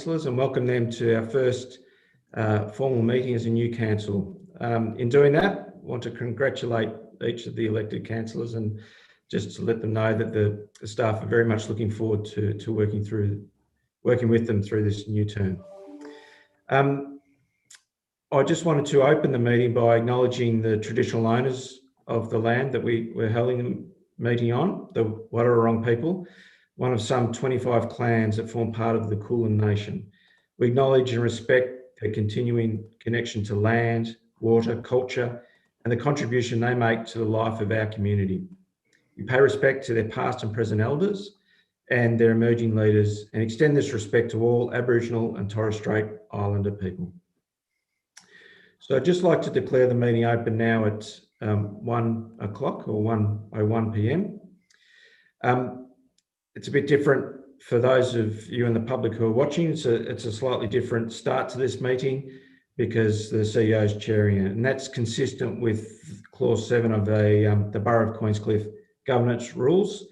councillors and welcome them to our first formal meeting as a new council. In doing that, I want to congratulate each of the elected councillors and just to let them know that the staff are very much looking forward to working with them through this new term. I just wanted to open the meeting by acknowledging the traditional owners of the land that we're holding the meeting on, the Wadawurrung people, one of some 25 clans that form part of the Kulin Nation. We acknowledge and respect their continuing connection to land, water, culture, and the contribution they make to the life of our community. We pay respect to their past and present elders and their emerging leaders and extend this respect to all Aboriginal and Torres Strait Islander people. So I'd just like to declare the meeting open now at 1 o'clock or 1:01 p.m. It's a bit different for those of you in the public who are watching. It's a slightly different start to this meeting because the CEO is chairing it, and that's consistent with Clause 7 of the Borough of Queenscliff governance rules.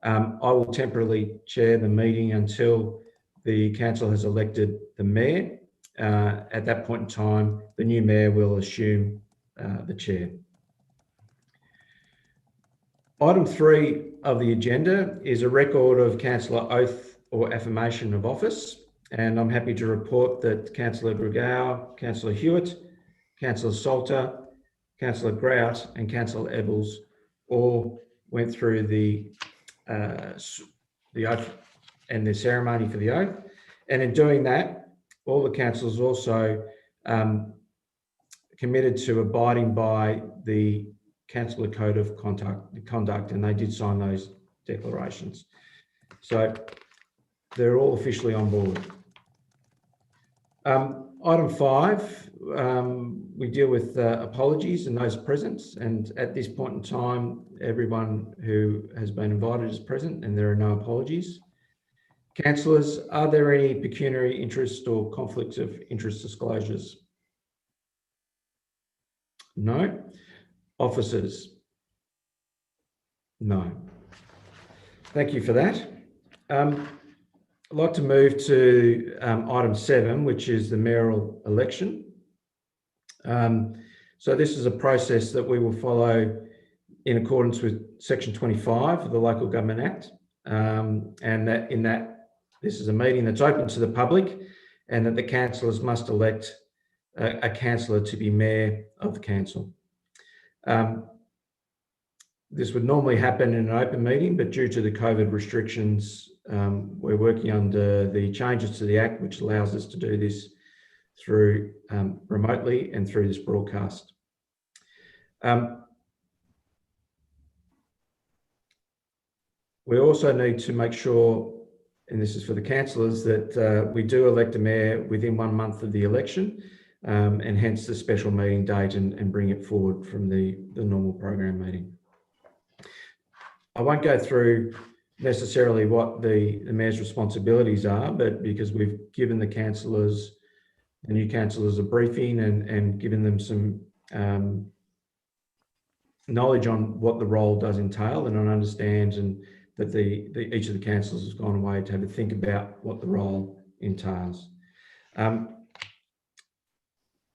I will temporarily chair the meeting until the council has elected the mayor. At that point in time, the new mayor will assume the chair. Item 3 of the agenda is a record of councillor oath or affirmation of office, and I'm happy to report that Councillor Grigau, Councillor Hewitt, Councillor Salter, Councillor Grout and Councillor Ebbels all went through the oath and the ceremony for the oath, and in doing that, all the councillors also committed to abiding by the Councillor Code of Conduct, and they did sign those declarations. So they're all officially on board. Item 5, we deal with apologies and those present, and at this point in time, everyone who has been invited is present and there are no apologies. Councillors, are there any pecuniary interest or conflicts of interest disclosures? No. Officers? No. Thank you for that. I'd like to move to item 7, which is the mayoral election. So this is a process that we will follow in accordance with Section 25 of the Local Government Act, and that this is a meeting that's open to the public, and that the councillors must elect a councillor to be mayor of the council. This would normally happen in an open meeting, but due to the COVID restrictions, we're working under the changes to the Act, which allows us to do this through remotely and through this broadcast. We also need to make sure, and this is for the councillors, that we do elect a mayor within 1 month of the election, and hence the special meeting date, and bring it forward from the normal program meeting. I won't go through necessarily what the mayor's responsibilities are, but because we've given the new councillors a briefing and given them some knowledge on what the role does entail, and understand, and that each of the councillors has gone away to have a think about what the role entails.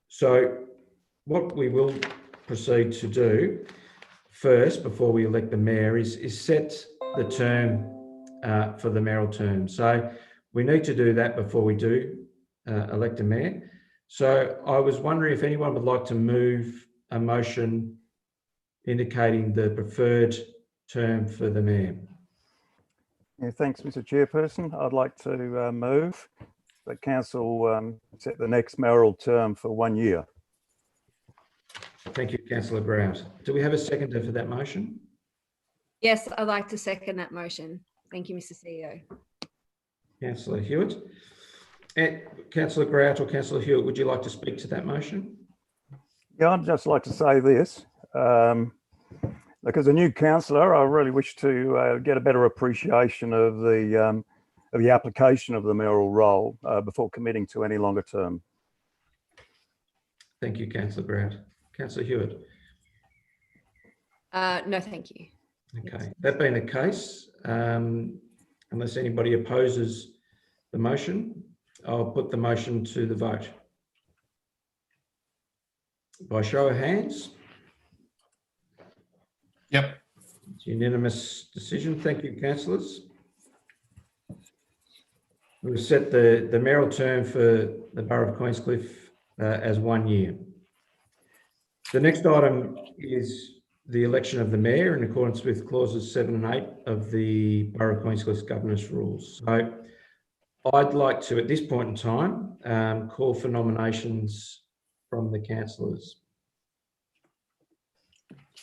So what we will proceed to do first, before we elect the mayor, is set the term for the mayoral term. So we need to do that before we do elect a mayor. So I was wondering if anyone would like to move a motion indicating the preferred term for the mayor. Yeah, thanks, Mr. Chairperson. I'd like to move that council set the next mayoral term for 1 year. Thank you, Councillor Grout. Do we have a seconder for that motion? Yes, I'd like to second that motion. Thank you, Mr. CEO. Councillor Hewitt. Councillor Grout or Councillor Hewitt, would you like to speak to that motion? Yeah, I'd just like to say this. Look, as a new councillor, I really wish to get a better appreciation of the application of the mayoral role before committing to any longer term. Thank you, Councillor Grout. Councillor Hewitt. No, thank you. Okay, that being the case, unless anybody opposes the motion, I'll put the motion to the vote. By show of hands. Yep. It's a unanimous decision. Thank you, councillors. We've set the mayoral term for the Borough of Queenscliff as 1 year. The next item is the election of the mayor in accordance with clauses 7 and 8 of the Borough of Queenscliff's governance rules. So I'd like to, at this point in time, call for nominations from the councillors.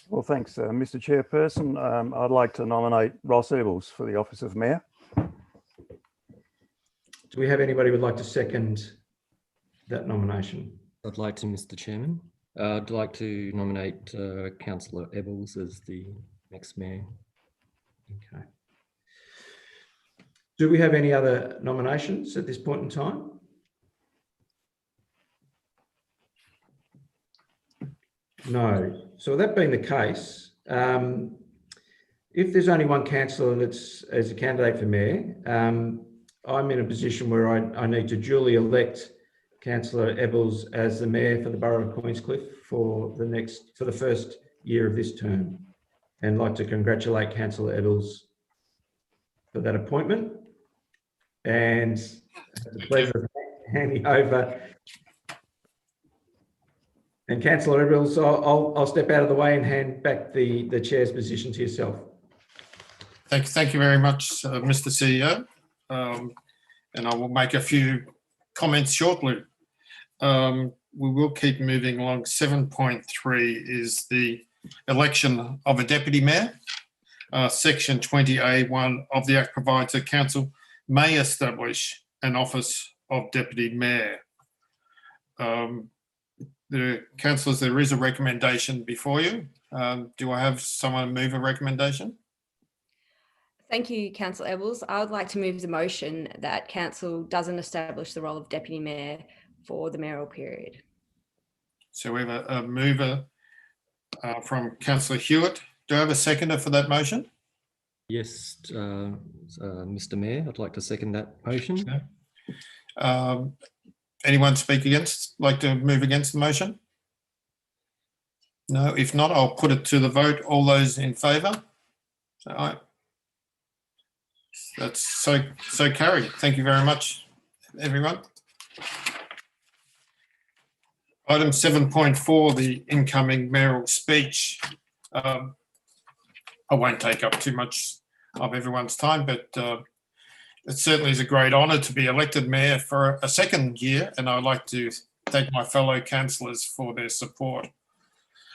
Well, thanks, Mr. Chairperson. I'd like to nominate Ross Ebbels for the office of Mayor. Do we have anybody who would like to second that nomination? I'd like to, Mr. Chairman. I'd like to nominate Councillor Ebbels as the next mayor. Okay. Do we have any other nominations at this point in time? No. So with that being the case, if there's only one councillor that's as a candidate for mayor, I'm in a position where I need to duly elect Councillor Ebbels as the mayor for the Borough of Queenscliff for the first year of this term, and like to congratulate Councillor Ebbels for that appointment. And have the pleasure of handing over. And Councillor Ebbels, I'll step out of the way and hand back the chair's position to yourself. Thank you very much, Mr. CEO. And I will make a few comments shortly. We will keep moving along. 7.3 is the election of a deputy mayor. Section 20A1 of the Act provides that council may establish an office of deputy mayor. The councillors, there is a recommendation before you. Do I have someone move a recommendation? Thank you, Councillor Ebbels. I would like to move the motion that council doesn't establish the role of deputy mayor for the mayoral period. So we have a mover from Councillor Hewitt. Do I have a seconder for that motion? Yes, Mr. Mayor, I'd like to second that motion. Anyone like to move against the motion? No, if not, I'll put it to the vote. All those in favour? That's so carried. Thank you very much, everyone. Item 7.4, the incoming mayoral speech. I won't take up too much of everyone's time, but it certainly is a great honour to be elected mayor for a second year, and I'd like to thank my fellow councillors for their support.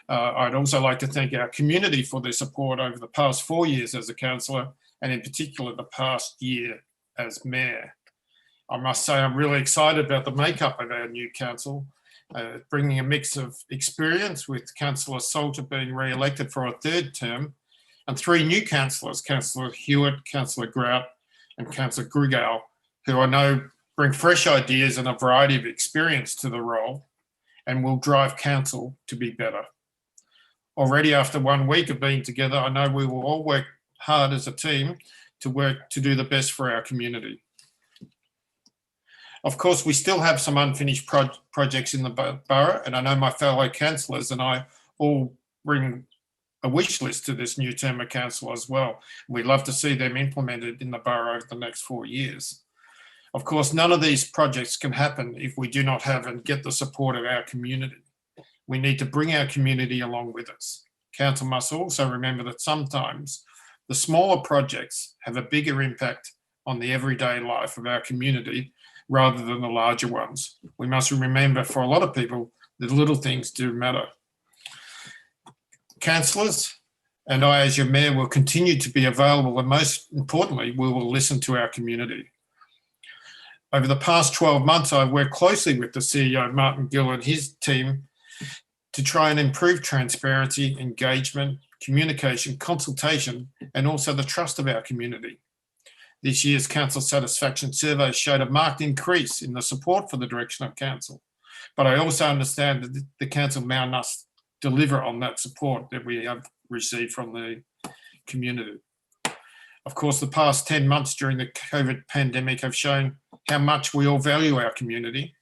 I'd also like to thank our community for their support over the past 4 years as a councillor, and in particular the past year as mayor. I must say I'm really excited about the makeup of our new council, bringing a mix of experience with Councillor Salter being re-elected for a third term, and 3 new councillors, Councillor Hewitt, Councillor Grout and Councillor Grugau, who I know bring fresh ideas and a variety of experience to the role and will drive council to be better. Already after 1 week of being together, I know we will all work hard as a team to do the best for our community. Of course, we still have some unfinished projects in the borough, and I know my fellow councillors and I all bring a wish list to this new term of council as well. We'd love to see them implemented in the borough over the next 4 years. Of course, none of these projects can happen if we do not have and get the support of our community. We need to bring our community along with us. Council must also remember that sometimes the smaller projects have a bigger impact on the everyday life of our community rather than the larger ones. We must remember for a lot of people, the little things do matter. Councillors and I, as your mayor, will continue to be available, and most importantly, we will listen to our community. Over the past 12 months, I've worked closely with the CEO, Martin Gill, and his team to try and improve transparency, engagement, communication, consultation, and also the trust of our community. This year's council satisfaction survey showed a marked increase in the support for the direction of council. But I also understand that the council now must deliver on that support that we have received from the community. Of course, the past 10 months during the COVID pandemic have shown how much we all value our community,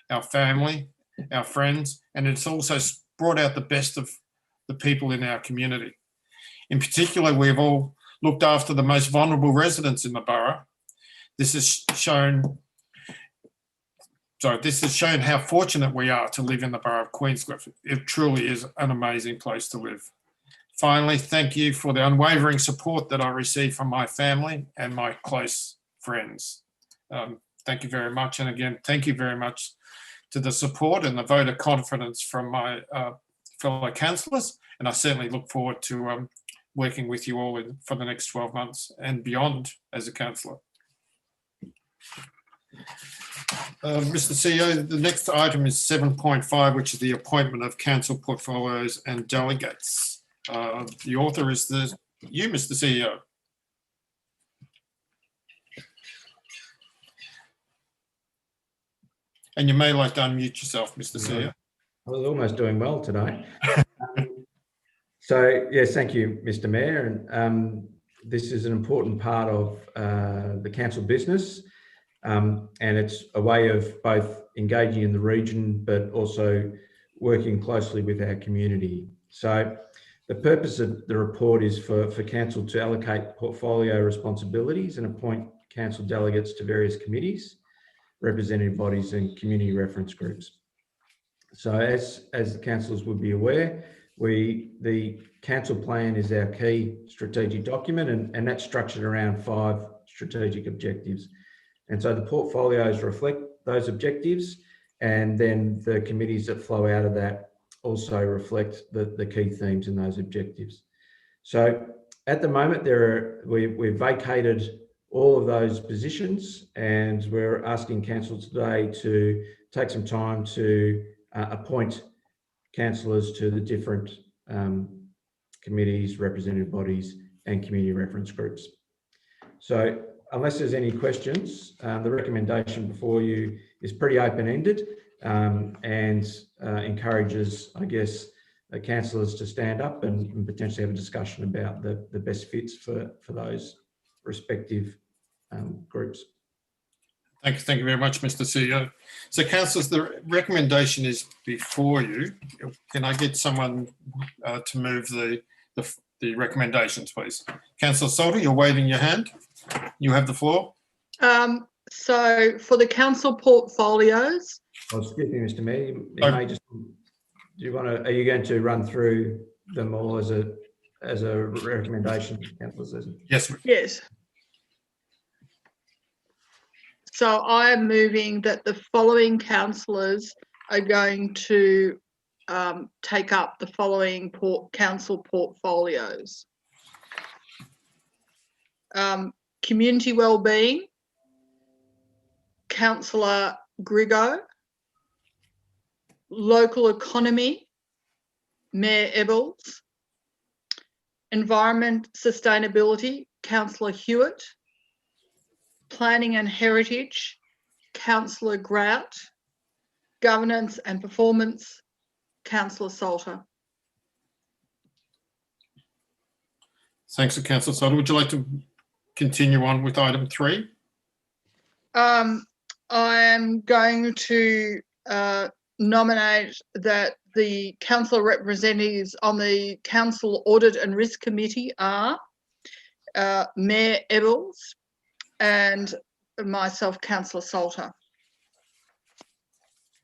our family, our friends, and it's also brought out the best of the people in our community. In particular, we've all looked after the most vulnerable residents in the borough. This has shown how fortunate we are to live in the borough of Queenscliff. It truly is an amazing place to live. Finally, thank you for the unwavering support that I receive from my family and my close friends. Thank you very much. And again, thank you very much to the support and the vote of confidence from my fellow councillors. And I certainly look forward to working with you all for the next 12 months and beyond as a councillor. Mr. CEO, the next item is 7.5, which is the appointment of council portfolios and delegates. The author is you, Mr. CEO. And you may like to unmute yourself, Mr. CEO. I was almost doing well today. So, yes, thank you, Mr. Mayor. And this is an important part of the council business. And it's a way of both engaging in the region, but also working closely with our community. So the purpose of the report is for council to allocate portfolio responsibilities and appoint council delegates to various committees, representative bodies and community reference groups. So as the councillors would be aware, the council plan is our key strategic document, and that's structured around 5 strategic objectives. And so the portfolios reflect those objectives, and then the committees that flow out of that also reflect the key themes in those objectives. So at the moment, we've vacated all of those positions, and we're asking council today to take some time to appoint councillors to the different committees, representative bodies and community reference groups. So unless there's any questions, the recommendation before you is pretty open-ended and encourages, I guess, the councillors to stand up and potentially have a discussion about the best fits for those respective groups. Thank you very much, Mr. CEO. So, councillors, the recommendation is before you. Can I get someone to move the recommendations, please? Councillor Salter, you're waving your hand. You have the floor. So, for the council portfolios. Oh, excuse me, Mr. Mayor. You may just. Are you going to run through them all as a recommendation, councillors? Yes. Yes. So I am moving that the following councillors are going to take up the following council portfolios. Community Wellbeing, Councillor Grigo. Local Economy, Mayor Ebbels. Environment Sustainability, Councillor Hewitt. Planning and Heritage, Councillor Grout. Governance and Performance, Councillor Salter. Thanks, Councillor Salter. Would you like to continue on with item 3? I am going to nominate that the council representatives on the Council Audit and Risk Committee are Mayor Ebbels and myself, Councillor Salter.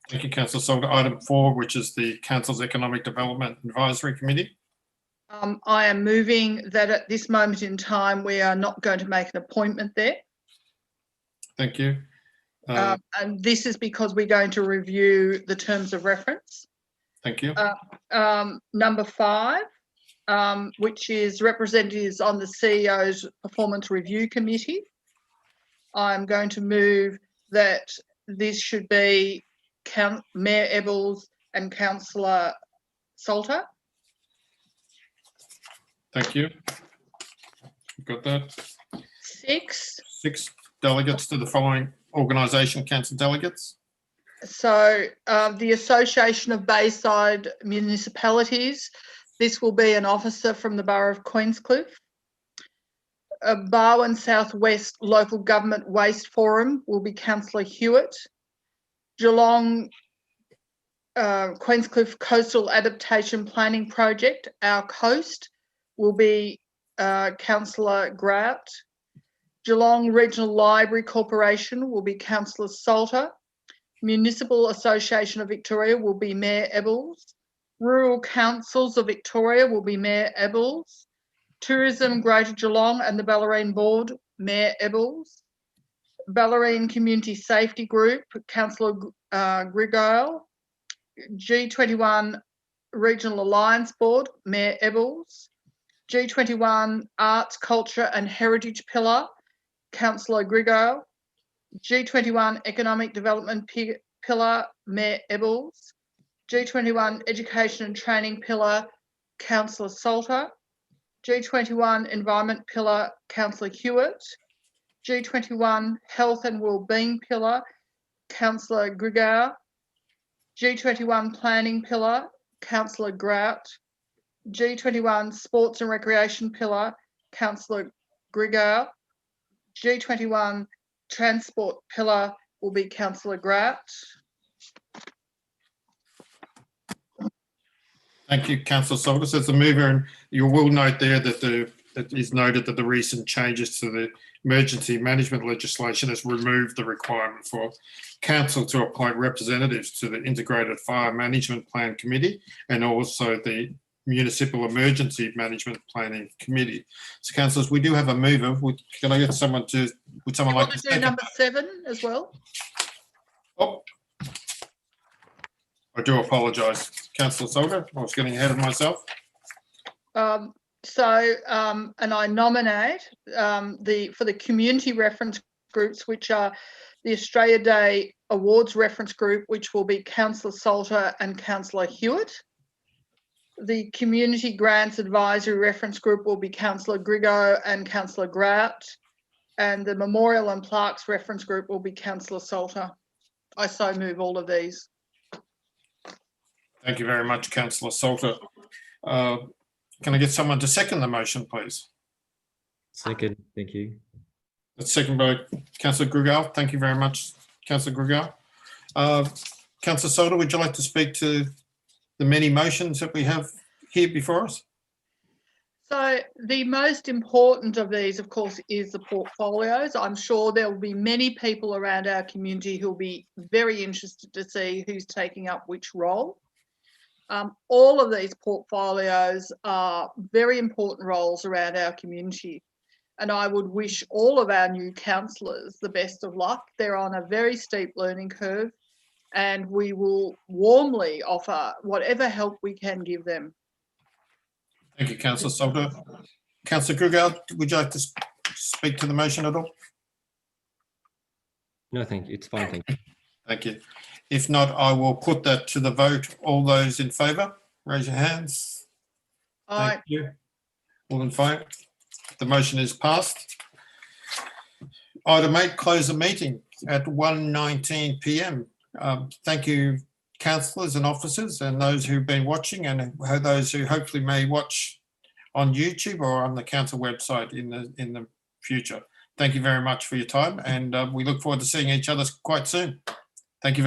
Thank you, Councillor Salter. Item 4, which is the Council's Economic Development Advisory Committee. I am moving that at this moment in time, we are not going to make an appointment there. Thank you. And this is because we're going to review the terms of reference. Thank you. Number 5, which is representatives on the CEO's Performance Review Committee. I'm going to move that this should be Mayor Ebbels and Councillor Salter. Thank you. Got that. 6 delegates to the following organisation, council delegates. So the Association of Bayside Municipalities, this will be an officer from the Borough of Queenscliff. Barwon Southwest Local Government Waste Forum will be Councillor Hewitt. Geelong Queenscliff Coastal Adaptation Planning Project, Our Coast, will be Councillor Grout. Geelong Regional Library Corporation will be Councillor Salter. Municipal Association of Victoria will be Mayor Ebbels. Rural Councils of Victoria will be Mayor Ebbels. Tourism Greater Geelong and the Ballerine Board, Mayor Ebbels. Ballerine Community Safety Group, Councillor Grigale. G21 Regional Alliance Board, Mayor Ebbels. G21 Arts, Culture and Heritage Pillar, Councillor Grigale. G21 Economic Development Pillar, Mayor Ebbels. G21 Education and Training Pillar, Councillor Salter. G21 Environment Pillar, Councillor Hewitt. G21 Health and Wellbeing Pillar, Councillor Grigale. G21 Planning Pillar, Councillor Grout. G21 Sports and Recreation Pillar, Councillor Grigale. G21 Transport Pillar will be Councillor Grout. Thank you, Councillor Salter. As a mover, and you will note there that it is noted that the recent changes to the emergency management legislation has removed the requirement for council to appoint representatives to the Integrated Fire Management Plan Committee and also the Municipal Emergency Management Planning Committee. So, councillors, we do have a mover. Can I get someone to? Would someone like to do second? number 7 as well? Oh, I do apologise, Councillor Salter. I was getting ahead of myself. And I nominate for the community reference groups, which are the Australia Day Awards Reference Group, which will be Councillor Salter and Councillor Hewitt. The Community Grants Advisory Reference Group will be Councillor Grigo and Councillor Grout. And the Memorial and Plaques Reference Group will be Councillor Salter. I so move all of these. Thank you very much, Councillor Salter. Can I get someone to second the motion, please? Second, thank you. That's second by Councillor Grigale. Thank you very much, Councillor Grigale. Councillor Salter, would you like to speak to the many motions that we have here before us? So the most important of these, of course, is the portfolios. I'm sure there will be many people around our community who will be very interested to see who's taking up which role. All of these portfolios are very important roles around our community. And I would wish all of our new councillors the best of luck. They're on a very steep learning curve, and we will warmly offer whatever help we can give them. Thank you, Councillor Salter. Councillor Grigale, would you like to speak to the motion at all? No, thank you. It's fine, thank you. Thank you. If not, I will put that to the vote. All those in favour, raise your hands. Thank you. All in favour? The motion is passed. Item 8, close the meeting at 1:19 p.m. Thank you, councillors and officers, and those who've been watching, and those who hopefully may watch on YouTube or on the council website in the future. Thank you very much for your time, and we look forward to seeing each other quite soon. Thank you.